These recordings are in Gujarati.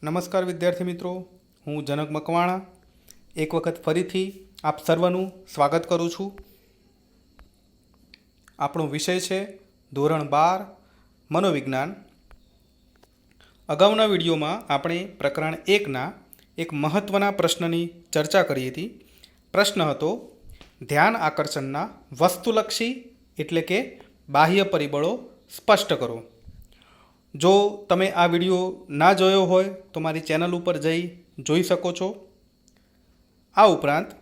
નમસ્કાર વિદ્યાર્થી મિત્રો, હું જનક મકવાણા એક વખત ફરીથી આપ સર્વનું સ્વાગત કરું છું. આપણો વિષય છે ધોરણ 12 મનોવિજ્ઞાન. અગાઉના વિડીયોમાં આપણે પ્રકરણ 1ના એક મહત્ત્વના પ્રશ્નની ચર્ચા કરી હતી. પ્રશ્ન હતો ધ્યાન આકર્ષણના વસ્તુલક્ષી એટલે કે બાહ્ય પરિબળો સ્પષ્ટ કરો. જો તમે આ વિડીયો ના જોયો હોય તો મારી ચેનલ ઉપર જઈ જોઈ શકો છો. આ ઉપરાંત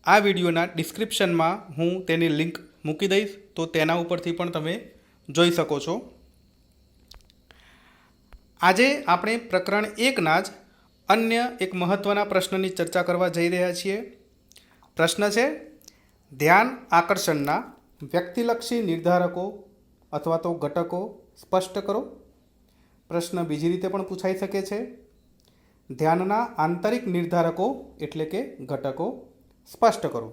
આ વિડીયોના ડિસ્ક્રિપ્શનમાં હું તેની લિંક મૂકી દઈશ, તો તેના ઉપરથી પણ તમે જોઈ શકો છો. આજે આપણે પ્રકરણ 1ના જ અન્ય એક મહત્ત્વના પ્રશ્નની ચર્ચા કરવા જઈ રહ્યા છીએ. પ્રશ્ન છે ધ્યાન આકર્ષણના વ્યક્તિલક્ષી નિર્ધારકો અથવા તો ઘટકો સ્પષ્ટ કરો. પ્રશ્ન બીજી રીતે પણ પૂછાઈ શકે છે. ધ્યાનના આંતરિક નિર્ધારકો એટલે કે ઘટકો સ્પષ્ટ કરો.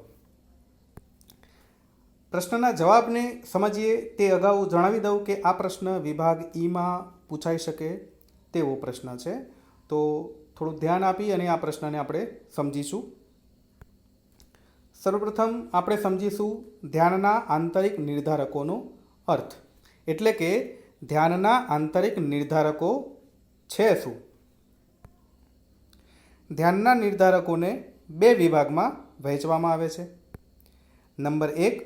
પ્રશ્નના જવાબને સમજીએ તે અગાઉ જણાવી દઉં કે આ પ્રશ્ન વિભાગ ઈમાં પૂછાઈ શકે તેવો પ્રશ્ન છે. તો થોડું ધ્યાન આપી અને આ પ્રશ્નને આપણે સમજીશું. સર્વપ્રથમ આપણે સમજીશું ધ્યાનના આંતરિક નિર્ધારકોનો અર્થ, એટલે કે ધ્યાનના આંતરિક નિર્ધારકો છે શું? ધ્યાનના નિર્ધારકોને બે વિભાગમાં વહેંચવામાં આવે છે. નંબર 1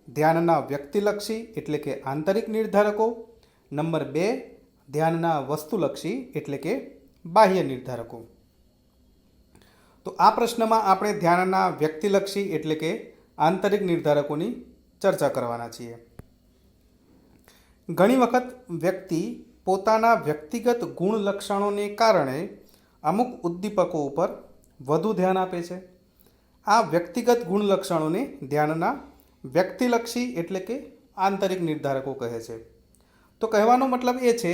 ધ્યાનના વ્યક્તિલક્ષી એટલે કે આંતરિક નિર્ધારકો. નંબર 2 ધ્યાનના વસ્તુલક્ષી એટલે કે બાહ્ય નિર્ધારકો. તો આ પ્રશ્નમાં આપણે ધ્યાનના વ્યક્તિલક્ષી એટલે કે આંતરિક નિર્ધારકોની ચર્ચા કરવાના છીએ. ઘણી વખત વ્યક્તિ પોતાના વ્યક્તિગત ગુણ લક્ષણોને કારણે અમુક ઉદ્દીપકો ઉપર વધુ ધ્યાન આપે છે. આ વ્યક્તિગત ગુણ લક્ષણોને ધ્યાનના વ્યક્તિલક્ષી એટલે કે આંતરિક નિર્ધારકો કહે છે. તો કહેવાનો મતલબ એ છે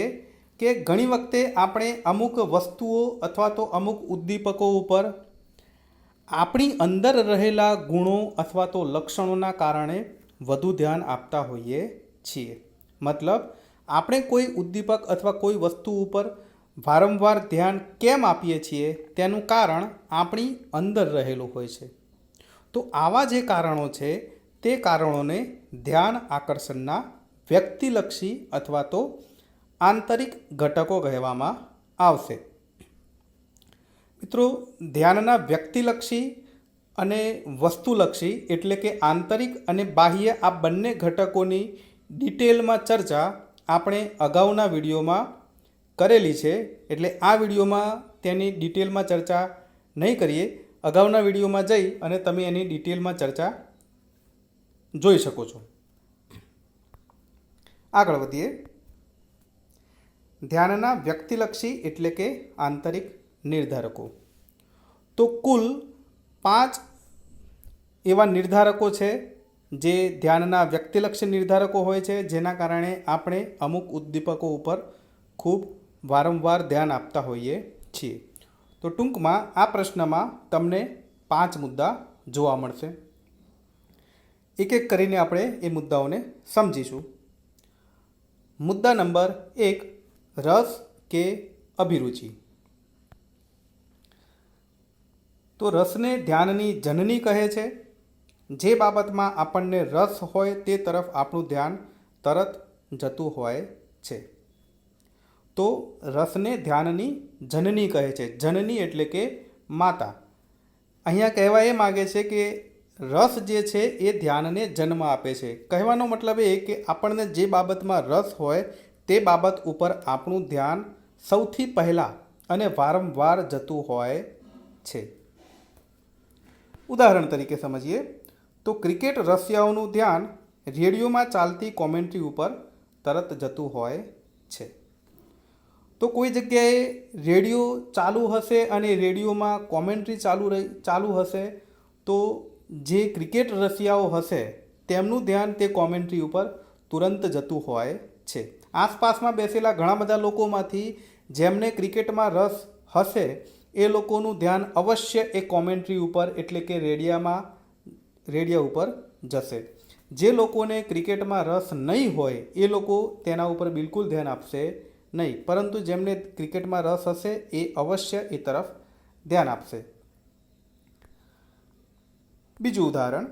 કે ઘણી વખતે આપણે અમુક વસ્તુઓ અથવા તો અમુક ઉદ્દીપકો ઉપર આપણી અંદર રહેલા ગુણો અથવા તો લક્ષણોના કારણે વધુ ધ્યાન આપતા હોઈએ છીએ. મતલબ આપણે કોઈ ઉદ્દીપક અથવા કોઈ વસ્તુ ઉપર વારંવાર ધ્યાન કેમ આપીએ છીએ તેનું કારણ આપણી અંદર રહેલું હોય છે. તો આવા જે કારણો છે તે કારણોને ધ્યાન આકર્ષણના વ્યક્તિલક્ષી અથવા તો આંતરિક ઘટકો કહેવામાં આવશે. મિત્રો, ધ્યાનના વ્યક્તિલક્ષી અને વસ્તુલક્ષી એટલે કે આંતરિક અને બાહ્ય આ બંને ઘટકોની ડિટેલમાં ચર્ચા આપણે અગાઉના વિડીયોમાં કરેલી છે. એટલે આ વિડીયોમાં તેની ડિટેલમાં ચર્ચા નહીં કરીએ. અગાઉના વિડીયોમાં જઈ અને તમે એની ડિટેલમાં ચર્ચા જોઈ શકો છો. આગળ વધીએ. ધ્યાનના વ્યક્તિલક્ષી એટલે કે આંતરિક નિર્ધારકો. તો કુલ 5 એવા નિર્ધારકો છે જે ધ્યાનના વ્યક્તિલક્ષી નિર્ધારકો હોય છે, જેના કારણે આપણે અમુક ઉદ્દીપકો ઉપર ખૂબ વારંવાર ધ્યાન આપતા હોઈએ છીએ. તો ટૂંકમાં આ પ્રશ્નમાં તમને 5 મુદ્દા જોવા મળશે. એક એક કરીને આપણે એ મુદ્દાઓને સમજીશું. મુદ્દા નંબર 1 રસ કે અભિરુચિ. તો રસને ધ્યાનની જનની કહે છે. જે બાબતમાં આપણને રસ હોય તે તરફ આપણું ધ્યાન તરત જતું હોય છે. તો રસને ધ્યાનની જનની કહે છે. જનની એટલે કે માતા. અહીંયા કહેવા એ માગે છે કે રસ જે છે એ ધ્યાનને જન્મ આપે છે. કહેવાનો મતલબ એ કે આપણને જે બાબતમાં રસ હોય તે બાબત ઉપર આપણું ધ્યાન સૌથી પહેલાં અને વારંવાર જતું હોય છે. ઉદાહરણ તરીકે સમજીએ તો ક્રિકેટ રસિયાઓનું ધ્યાન રેડિયોમાં ચાલતી કોમેન્ટ્રી ઉપર તરત જતું હોય છે. તો કોઈ જગ્યાએ રેડિયો ચાલુ હશે અને રેડિયોમાં કોમેન્ટ્રી ચાલુ હશે તો જે ક્રિકેટ રસિયાઓ હશે તેમનું ધ્યાન તે કોમેન્ટ્રી ઉપર તુરંત જતું હોય છે. આસપાસમાં બેસેલા ઘણા બધા લોકોમાંથી જેમને ક્રિકેટમાં રસ હશે એ લોકોનું ધ્યાન અવશ્ય એ કોમેન્ટ્રી ઉપર એટલે કે રેડિયા ઉપર જશે. જે લોકોને ક્રિકેટમાં રસ નહીં હોય એ લોકો તેના ઉપર બિલકુલ ધ્યાન આપશે નહીં, પરંતુ જેમને ક્રિકેટમાં રસ હશે એ અવશ્ય એ તરફ ધ્યાન આપશે. બીજું ઉદાહરણ,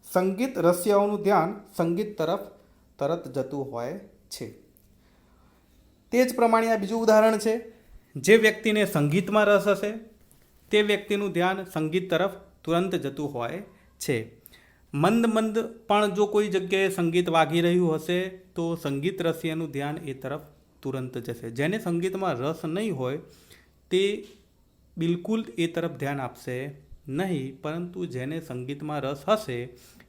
સંગીત રસિયાઓનું ધ્યાન સંગીત તરફ તરત જતું હોય છે. તે જ પ્રમાણે આ બીજું ઉદાહરણ છે. જે વ્યક્તિને સંગીતમાં રસ હશે તે વ્યક્તિનું ધ્યાન સંગીત તરફ તુરંત જતું હોય છે. મંદ મંદ પણ જો કોઈ જગ્યાએ સંગીત વાગી રહ્યું હશે તો સંગીત રસિયાનું ધ્યાન એ તરફ તુરંત જશે. જેને સંગીતમાં રસ નહીં હોય તે બિલકુલ એ તરફ ધ્યાન આપશે નહીં, પરંતુ જેને સંગીતમાં રસ હશે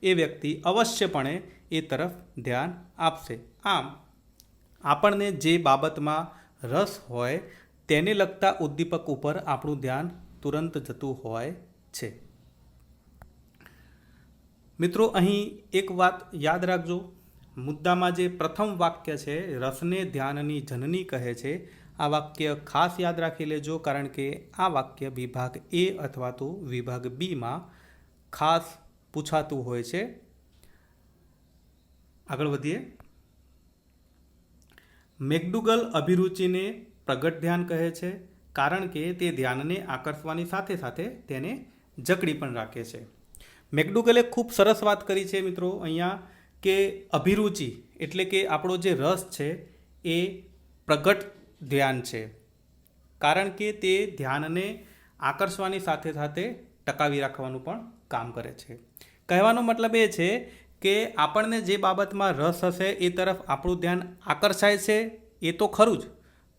એ વ્યક્તિ અવશ્યપણે એ તરફ ધ્યાન આપશે. આમ આપણને જે બાબતમાં રસ હોય તેને લગતા ઉદ્દીપક ઉપર આપણું ધ્યાન તુરંત જતું હોય છે. મિત્રો, અહીં એક વાત યાદ રાખજો. મુદ્દામાં જે પ્રથમ વાક્ય છે, રસને ધ્યાનની જનની કહે છે, આ વાક્ય ખાસ યાદ રાખી લેજો, કારણ કે આ વાક્ય વિભાગ એ અથવા તો વિભાગ બીમાં ખાસ પૂછાતું હોય છે. આગળ વધીએ. મેકડુગલ અભિરુચિને પ્રગટ ધ્યાન કહે છે, કારણ કે તે ધ્યાનને આકર્ષવાની સાથે સાથે તેને જકડી પણ રાખે છે. મેકડુગલે ખૂબ સરસ વાત કરી છે મિત્રો અહીંયા, કે અભિરુચિ એટલે કે આપણો જે રસ છે એ પ્રગટ ધ્યાન છે, કારણ કે તે ધ્યાનને આકર્ષવાની સાથે સાથે ટકાવી રાખવાનું પણ કામ કરે છે. કહેવાનો મતલબ એ છે કે આપણને જે બાબતમાં રસ હશે એ તરફ આપણું ધ્યાન આકર્ષાય છે એ તો ખરું જ,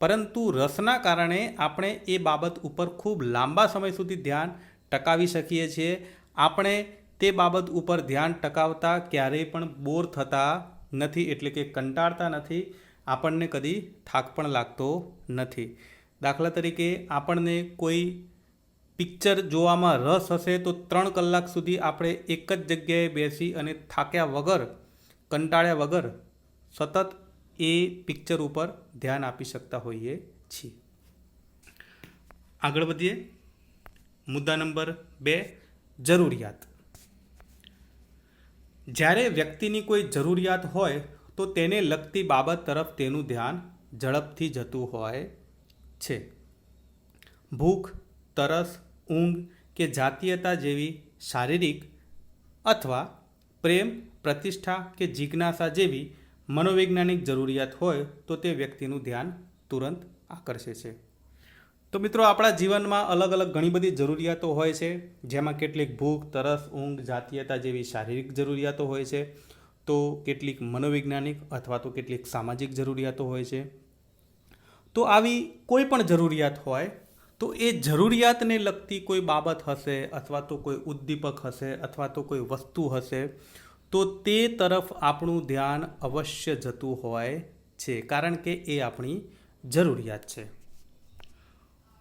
પરંતુ રસના કારણે આપણે એ બાબત ઉપર ખૂબ લાંબા સમય સુધી ધ્યાન ટકાવી શકીએ છીએ. આપણે તે બાબત ઉપર ધ્યાન ટકાવતા ક્યારેય પણ બોર થતા નથી, એટલે કે કંટાળતા નથી. આપણને કદી થાક પણ લાગતો નથી. દાખલા તરીકે આપણને કોઈ પિક્ચર જોવામાં રસ હશે તો 3 કલાક સુધી આપણે એક જ જગ્યાએ બેસી અને થાક્યા વગર, કંટાળ્યા વગર સતત એ પિક્ચર ઉપર ધ્યાન આપી શકતા હોઈએ છીએ. આગળ વધીએ. મુદ્દા નંબર 2, જરૂરિયાત. જ્યારે વ્યક્તિની કોઈ જરૂરિયાત હોય તો તેને લગતી બાબત તરફ તેનું ધ્યાન ઝડપથી જતું હોય છે. ભૂખ, તરસ, ઊંઘ કે જાતીયતા જેવી શારીરિક અથવા પ્રેમ, પ્રતિષ્ઠા કે જિજ્ઞાસા જેવી મનોવૈજ્ઞાનિક જરૂરિયાત હોય તો તે વ્યક્તિનું ધ્યાન તુરંત આકર્ષે છે. તો મિત્રો, આપણા જીવનમાં અલગ અલગ ઘણી બધી જરૂરિયાતો હોય છે, જેમાં કેટલીક ભૂખ, તરસ, ઊંઘ, જાતીયતા જેવી શારીરિક જરૂરિયાતો હોય છે, તો કેટલીક મનોવૈજ્ઞાનિક અથવા તો કેટલીક સામાજિક જરૂરિયાતો હોય છે. તો આવી કોઈ પણ જરૂરિયાત હોય તો એ જરૂરિયાતને લગતી કોઈ બાબત હશે અથવા તો કોઈ ઉદ્દીપક હશે અથવા તો કોઈ વસ્તુ હશે તો તે તરફ આપણું ધ્યાન અવશ્ય જતું હોય છે, કારણ કે એ આપણી જરૂરિયાત છે.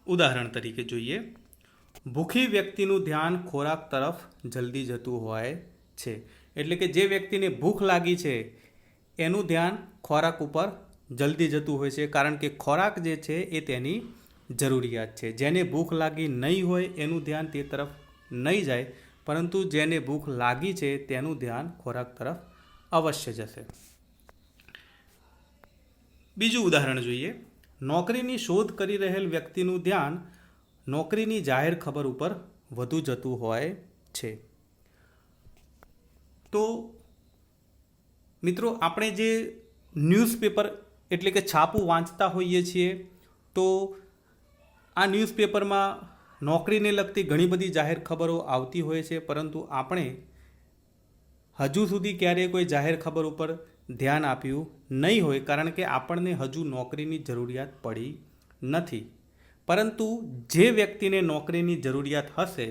ઉદાહરણ તરીકે જોઈએ. ભૂખી વ્યક્તિનું ધ્યાન ખોરાક તરફ જલ્દી જતું હોય છે. એટલે કે જે વ્યક્તિને ભૂખ લાગી છે એનું ધ્યાન ખોરાક ઉપર જલ્દી જતું હોય છે, કારણ કે ખોરાક જે છે એ તેની જરૂરિયાત છે. જેને ભૂખ લાગી નહીં હોય એનું ધ્યાન તે તરફ નહીં જાય, પરંતુ જેને ભૂખ લાગી છે તેનું ધ્યાન ખોરાક તરફ અવશ્ય જશે. બીજું ઉદાહરણ જોઈએ. નોકરીની શોધ કરી રહેલ વ્યક્તિનું ધ્યાન નોકરીની જાહેર ખબર ઉપર વધુ જતું હોય છે. તો મિત્રો, આપણે જે ન્યૂઝપેપર એટલે કે છાપું વાંચતા હોઈએ છીએ તો આ ન્યૂઝપેપરમાં નોકરીને લગતી ઘણી બધી જાહેર ખબરો આવતી હોય છે, પરંતુ આપણે હજુ સુધી ક્યારેય કોઈ જાહેર ખબર ઉપર ધ્યાન આપ્યું નહીં હોય, કારણ કે આપણને હજુ નોકરીની જરૂરિયાત પડી નથી. પરંતુ જે વ્યક્તિને નોકરીની જરૂરિયાત હશે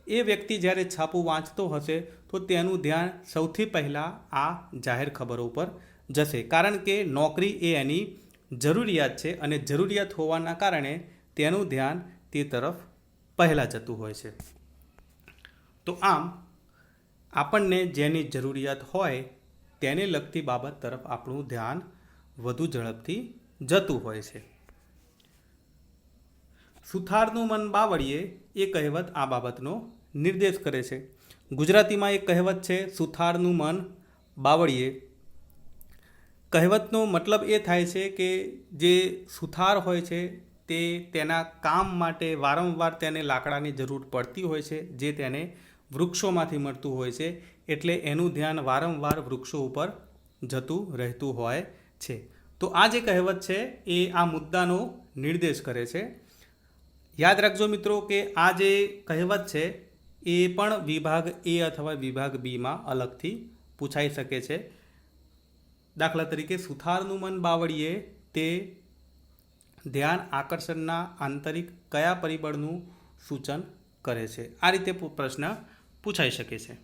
એ વ્યક્તિ જ્યારે છાપું વાંચતો હશે તો તેનું ધ્યાન સૌથી પહેલાં આ જાહેર ખબરો ઉપર જશે, કારણ કે નોકરી એ એની જરૂરિયાત છે અને જરૂરિયાત હોવાના કારણે તેનું ધ્યાન તે તરફ પહેલાં જતું હોય છે. તો આમ આપણને જેની જરૂરિયાત હોય તેને લગતી બાબત તરફ આપણું ધ્યાન વધુ ઝડપથી જતું હોય છે. સુથારનું મન બાવળીએ એ કહેવત આ બાબતનો નિર્દેશ કરે છે. ગુજરાતીમાં એક કહેવત છે, સુથારનું મન બાવળીએ. કહેવતનો મતલબ એ થાય છે કે જે સુથાર હોય છે તે તેના કામ માટે વારંવાર તેને લાકડાની જરૂર પડતી હોય છે, જે તેને વૃક્ષોમાંથી મળતું હોય છે, એટલે એનું ધ્યાન વારંવાર વૃક્ષો ઉપર જતું રહેતું હોય છે. તો આ જે કહેવત છે એ આ મુદ્દાનો નિર્દેશ કરે છે. યાદ રાખજો મિત્રો કે આ જે કહેવત છે એ પણ વિભાગ એ અથવા વિભાગ બીમાં અલગથી પૂછાઈ શકે છે. દાખલા તરીકે સુથારનું મન બાવળીએ તે ધ્યાન આકર્ષણના આંતરિક કયા પરિબળનું સૂચન કરે છે? આ રીતે પ્રશ્ન પૂછાઈ શકે છે.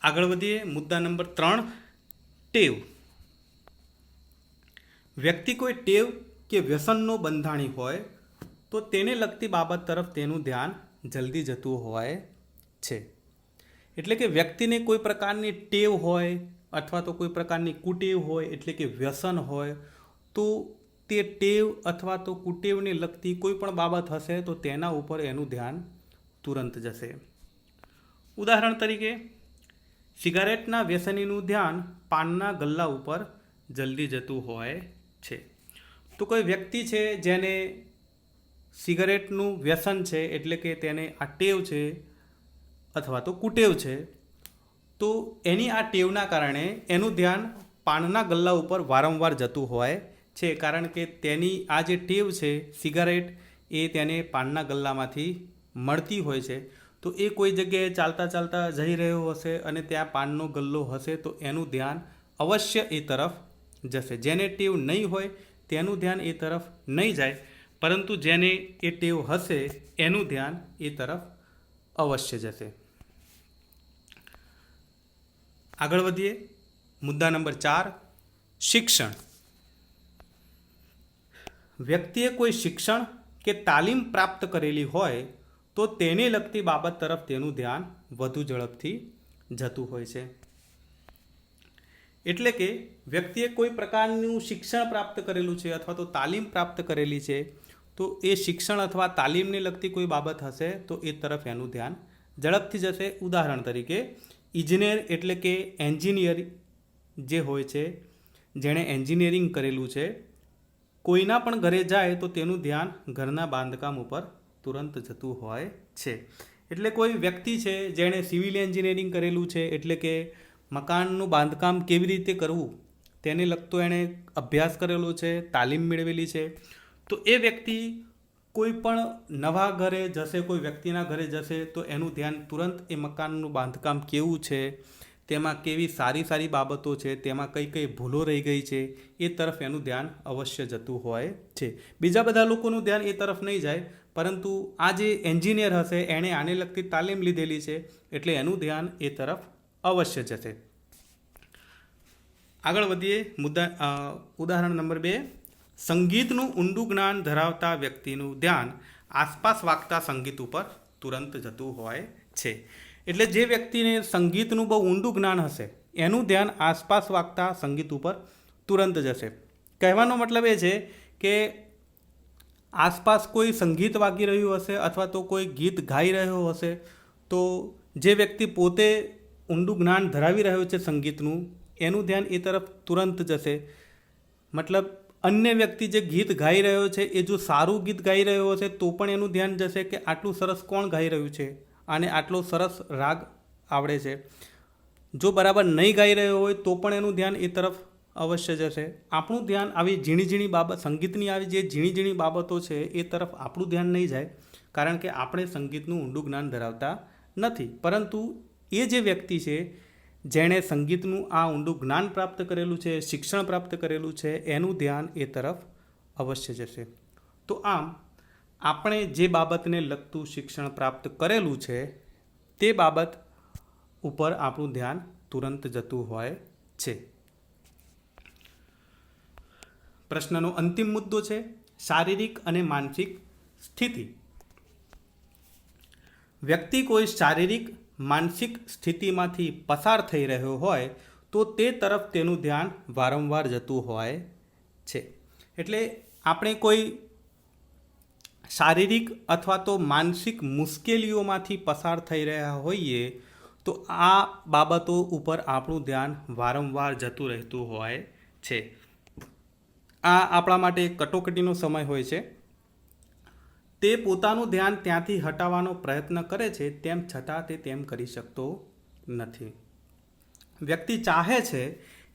આગળ વધીએ. મુદ્દા નંબર 3, ટેવ. વ્યક્તિ કોઈ ટેવ કે વ્યસનનો બંધાણી હોય તો તેને લગતી બાબત તરફ તેનું ધ્યાન જલ્દી જતું હોય છે. એટલે કે વ્યક્તિને કોઈ પ્રકારની ટેવ હોય અથવા તો કોઈ પ્રકારની કુટેવ હોય, એટલે કે વ્યસન હોય, તો તે ટેવ અથવા તો કુટેવને લગતી કોઈ પણ બાબત હશે તો તેના ઉપર એનું ધ્યાન તુરંત જશે. ઉદાહરણ તરીકે, સિગારેટના વ્યસનીનું ધ્યાન પાનના ગલ્લા ઉપર જલ્દી જતું હોય છે. તો કોઈ વ્યક્તિ છે જેને સિગારેટનું વ્યસન છે, એટલે કે તેને આ ટેવ છે અથવા તો કુટેવ છે, તો એની આ ટેવના કારણે એનું ધ્યાન પાનના ગલ્લા ઉપર વારંવાર જતું હોય છે, કારણ કે તેની આ જે ટેવ છે સિગારેટ એ તેને પાનના ગલ્લામાંથી મળતી હોય છે. તો એ કોઈ જગ્યાએ ચાલતા ચાલતા જઈ રહ્યો હશે અને ત્યાં પાનનો ગલ્લો હશે તો એનું ધ્યાન અવશ્ય એ તરફ જશે. જેને ટેવ નહીં હોય તેનું ધ્યાન એ તરફ નહીં જાય, પરંતુ જેને એ ટેવ હશે એનું ધ્યાન એ તરફ અવશ્ય જશે. આગળ વધીએ. મુદ્દા નંબર 4, શિક્ષણ. વ્યક્તિએ કોઈ શિક્ષણ કે તાલીમ પ્રાપ્ત કરેલી હોય તો તેને લગતી બાબત તરફ તેનું ધ્યાન વધુ ઝડપથી જતું હોય છે. એટલે કે વ્યક્તિએ કોઈ પ્રકારનું શિક્ષણ પ્રાપ્ત કરેલું છે અથવા તો તાલીમ પ્રાપ્ત કરેલી છે, તો એ શિક્ષણ અથવા તાલીમને લગતી કોઈ બાબત હશે તો એ તરફ એનું ધ્યાન ઝડપથી જશે. ઉદાહરણ તરીકે, ઇજનેર એટલે કે એન્જિનિયર જે હોય છે, જેણે એન્જિનિયરિંગ કરેલું છે, કોઈના પણ ઘરે જાય તો તેનું ધ્યાન ઘરના બાંધકામ ઉપર તુરંત જતું હોય છે. એટલે કોઈ વ્યક્તિ છે જેણે સિવિલ એન્જિનિયરિંગ કરેલું છે, એટલે કે મકાનનું બાંધકામ કેવી રીતે કરવું તેને લગતો એણે અભ્યાસ કરેલો છે, તાલીમ મેળવેલી છે, તો એ વ્યક્તિ કોઈ પણ નવા ઘરે જશે, કોઈ વ્યક્તિના ઘરે જશે તો એનું ધ્યાન તુરંત એ મકાનનું બાંધકામ કેવું છે, તેમાં કેવી સારી સારી બાબતો છે, તેમાં કઈ કઈ ભૂલો રહી ગઈ છે, એ તરફ એનું ધ્યાન અવશ્ય જતું હોય છે. બીજા બધા લોકોનું ધ્યાન એ તરફ નહીં જાય, પરંતુ આ જે એન્જિનિયર હશે એણે આને લગતી તાલીમ લીધેલી છે, એટલે એનું ધ્યાન એ તરફ અવશ્ય જશે. આગળ વધીએ. ઉદાહરણ નંબર 2, સંગીતનું ઊંડું જ્ઞાન ધરાવતા વ્યક્તિનું ધ્યાન આસપાસ વાગતા સંગીત ઉપર તુરંત જતું હોય છે. એટલે જે વ્યક્તિને સંગીતનું બહુ ઊંડું જ્ઞાન હશે એનું ધ્યાન આસપાસ વાગતા સંગીત ઉપર તુરંત જશે. કહેવાનો મતલબ એ છે કે આસપાસ કોઈ સંગીત વાગી રહ્યું હશે અથવા તો કોઈ ગીત ગાઈ રહ્યો હશે, તો જે વ્યક્તિ પોતે ઊંડું જ્ઞાન ધરાવી રહ્યો છે સંગીતનું, એનું ધ્યાન એ તરફ તુરંત જશે. મતલબ અન્ય વ્યક્તિ જે ગીત ગાઈ રહ્યો છે એ જો સારું ગીત ગાઈ રહ્યો હશે તો પણ એનું ધ્યાન જશે કે આટલું સરસ કોણ ગાઈ રહ્યું છે, આને આટલો સરસ રાગ આવડે છે. જો બરાબર નહીં ગાઈ રહ્યો હોય તો પણ એનું ધ્યાન એ તરફ અવશ્ય જશે. આપણું ધ્યાન આવી ઝીણી ઝીણી બાબત, સંગીતની આવી જે ઝીણી ઝીણી બાબતો છે એ તરફ આપણું ધ્યાન નહીં જાય, કારણ કે આપણે સંગીતનું ઊંડું જ્ઞાન ધરાવતા નથી. પરંતુ એ જે વ્યક્તિ છે જેણે સંગીતનું આ ઊંડું જ્ઞાન પ્રાપ્ત કરેલું છે, શિક્ષણ પ્રાપ્ત કરેલું છે, એનું ધ્યાન એ તરફ અવશ્ય જશે. તો આમ આપણે જે બાબતને લગતું શિક્ષણ પ્રાપ્ત કરેલું છે તે બાબત ઉપર આપણું ધ્યાન તુરંત જતું હોય છે. પ્રશ્નનો અંતિમ મુદ્દો છે શારીરિક અને માનસિક સ્થિતિ. વ્યક્તિ કોઈ શારીરિક માનસિક સ્થિતિમાંથી પસાર થઈ રહ્યો હોય તો તે તરફ તેનું ધ્યાન વારંવાર જતું હોય છે. એટલે આપણે કોઈ શારીરિક અથવા તો માનસિક મુશ્કેલીઓમાંથી પસાર થઈ રહ્યા હોઈએ તો આ બાબતો ઉપર આપણું ધ્યાન વારંવાર જતું રહેતું હોય છે. આ આપણા માટે એક કટોકટીનો સમય હોય છે. તે પોતાનું ધ્યાન ત્યાંથી હટાવવાનો પ્રયત્ન કરે છે, તેમ છતાં તે તેમ કરી શકતો નથી. વ્યક્તિ ચાહે છે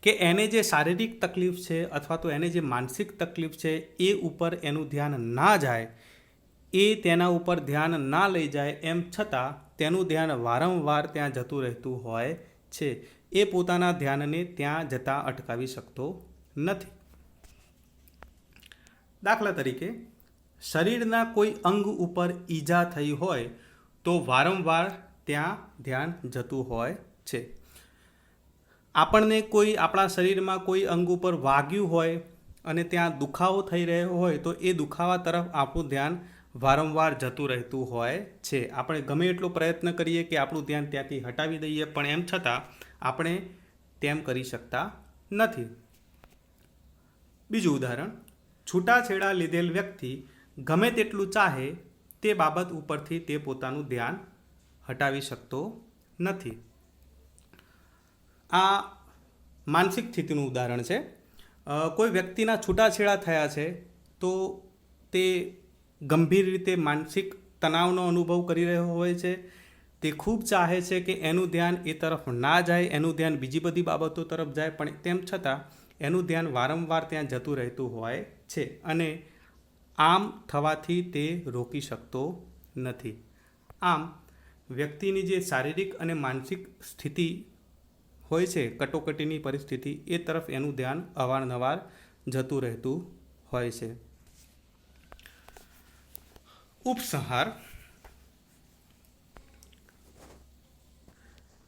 કે એને જે શારીરિક તકલીફ છે અથવા તો એને જે માનસિક તકલીફ છે એ ઉપર એનું ધ્યાન ના જાય, એ તેના ઉપર ધ્યાન ના લઈ જાય, એમ છતાં તેનું ધ્યાન વારંવાર ત્યાં જતું રહેતું હોય છે. એ પોતાના ધ્યાનને ત્યાં જતાં અટકાવી શકતો નથી. દાખલા તરીકે, શરીરના કોઈ અંગ ઉપર ઈજા થઈ હોય તો વારંવાર ત્યાં ધ્યાન જતું હોય છે. આપણને કોઈ આપણા શરીરમાં કોઈ અંગ ઉપર વાગ્યું હોય અને ત્યાં દુખાવો થઈ રહ્યો હોય તો એ દુખાવા તરફ આપણું ધ્યાન વારંવાર જતું રહેતું હોય છે. આપણે ગમે એટલો પ્રયત્ન કરીએ કે આપણું ધ્યાન ત્યાંથી હટાવી દઈએ, પણ એમ છતાં આપણે તેમ કરી શકતા નથી. બીજું ઉદાહરણ, છૂટાછેડા લીધેલ વ્યક્તિ ગમે તેટલું ચાહે તે બાબત ઉપરથી તે પોતાનું ધ્યાન હટાવી શકતો નથી. આ માનસિક સ્થિતિનું ઉદાહરણ છે. કોઈ વ્યક્તિના છૂટાછેડા થયા છે તો તે ગંભીર રીતે માનસિક તણાવનો અનુભવ કરી રહ્યો હોય છે. તે ખૂબ ચાહે છે કે એનું ધ્યાન એ તરફ ના જાય, એનું ધ્યાન બીજી બધી બાબતો તરફ જાય, પણ તેમ છતાં એનું ધ્યાન વારંવાર ત્યાં જતું રહેતું હોય છે અને આમ થવાથી તે રોકી શકતો નથી. આમ વ્યક્તિની જે શારીરિક અને માનસિક સ્થિતિ હોય છે, કટોકટીની પરિસ્થિતિ, એ તરફ એનું ધ્યાન અવારનવાર જતું રહેતું હોય છે. ઉપસંહાર.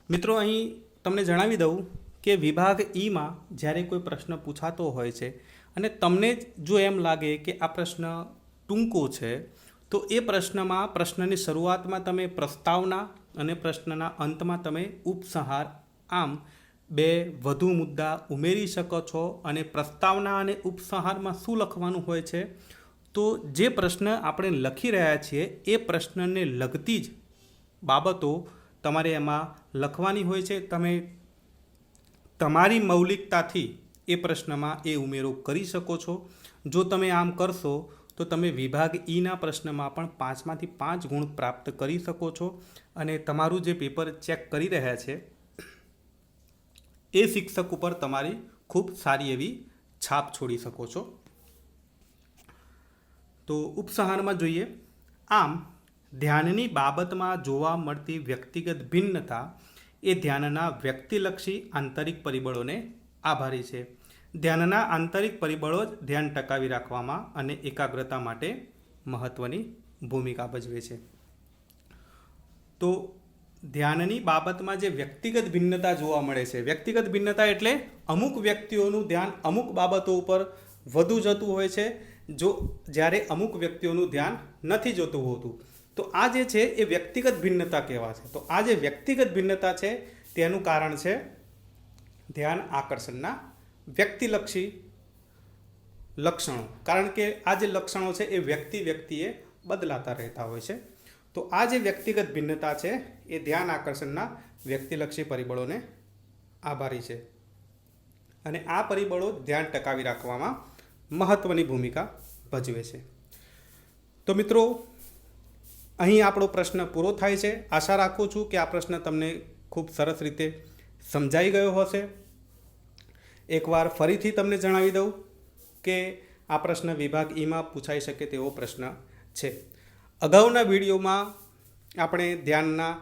મિત્રો, અહીં તમને જણાવી દઉં કે વિભાગ ઈમાં જ્યારે કોઈ પ્રશ્ન પૂછાતો હોય છે અને તમને જો એમ લાગે કે આ પ્રશ્ન ટૂંકો છે તો એ પ્રશ્નમાં પ્રશ્નની શરૂઆતમાં તમે પ્રસ્તાવના અને પ્રશ્નના અંતમાં તમે ઉપસંહાર, આમ બે વધુ મુદ્દા ઉમેરી શકો છો. અને પ્રસ્તાવના અને ઉપસંહારમાં શું લખવાનું હોય છે, તો જે પ્રશ્ન આપણે લખી રહ્યા છીએ એ પ્રશ્નને લગતી જ બાબતો તમારે એમાં લખવાની હોય છે. તમે તમારી મૌલિકતાથી એ પ્રશ્નમાં એ ઉમેરો કરી શકો છો. જો તમે આમ કરશો તો તમે વિભાગ ઈના પ્રશ્નમાં પણ 5માંથી 5 ગુણ પ્રાપ્ત કરી શકો છો અને તમારું જે પેપર ચેક કરી રહ્યા છે એ શિક્ષક ઉપર તમારી ખૂબ સારી એવી છાપ છોડી શકો છો. તો ઉપસંહારમાં જોઈએ. આમ ધ્યાનની બાબતમાં જોવા મળતી વ્યક્તિગત ભિન્નતા એ ધ્યાનના વ્યક્તિલક્ષી આંતરિક પરિબળોને આભારી છે. ધ્યાનના આંતરિક પરિબળો જ ધ્યાન ટકાવી રાખવામાં અને એકાગ્રતા માટે મહત્ત્વની ભૂમિકા ભજવે છે. તો ધ્યાનની બાબતમાં જે વ્યક્તિગત ભિન્નતા જોવા મળે છે, વ્યક્તિગત ભિન્નતા એટલે અમુક વ્યક્તિઓનું ધ્યાન અમુક બાબતો ઉપર વધુ જતું હોય છે, જ્યારે અમુક વ્યક્તિઓનું ધ્યાન નથી જતું હોતું. તો આ જે છે એ વ્યક્તિગત ભિન્નતા કહેવાશે. તો આ જે વ્યક્તિગત ભિન્નતા છે તેનું કારણ છે ધ્યાન આકર્ષણના વ્યક્તિલક્ષી લક્ષણો. કારણ કે આ જે લક્ષણો છે એ વ્યક્તિએ બદલાતા રહેતા હોય છે. તો આ જે વ્યક્તિગત ભિન્નતા છે એ ધ્યાન આકર્ષણના વ્યક્તિલક્ષી પરિબળોને આભારી છે અને આ પરિબળો ધ્યાન ટકાવી રાખવામાં મહત્ત્વની ભૂમિકા ભજવે છે. તો મિત્રો, અહીં આપણો પ્રશ્ન પૂરો થાય છે. આશા રાખું છું કે આ પ્રશ્ન તમને ખૂબ સરસ રીતે સમજાઈ ગયો હશે. એકવાર ફરીથી તમને જણાવી દઉં કે આ પ્રશ્ન વિભાગ ઈમાં પૂછાઈ શકે તેવો પ્રશ્ન છે. અગાઉના વિડીયોમાં આપણે ધ્યાનના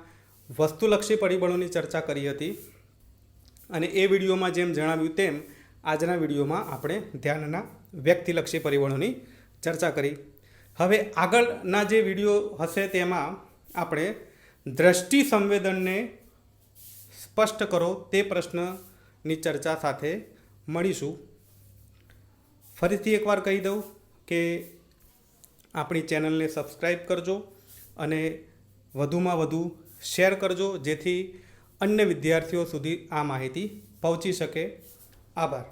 વસ્તુલક્ષી પરિબળોની ચર્ચા કરી હતી અને એ વિડીયોમાં જેમ જણાવ્યું તેમ આજના વિડીયોમાં આપણે ધ્યાનના વ્યક્તિલક્ષી પરિબળોની ચર્ચા કરી. હવે આગળના જે વિડીયો હશે તેમાં આપણે દ્રષ્ટિ સંવેદનને સ્પષ્ટ કરો તે પ્રશ્નની ચર્ચા સાથે મળીશું. ફરીથી એકવાર કહી દઉં કે આપણી ચેનલને સબસ્ક્રાઈબ કરજો અને વધુમાં વધુ શેર કરજો, જેથી અન્ય વિદ્યાર્થીઓ સુધી આ માહિતી પહોંચી શકે. આભાર.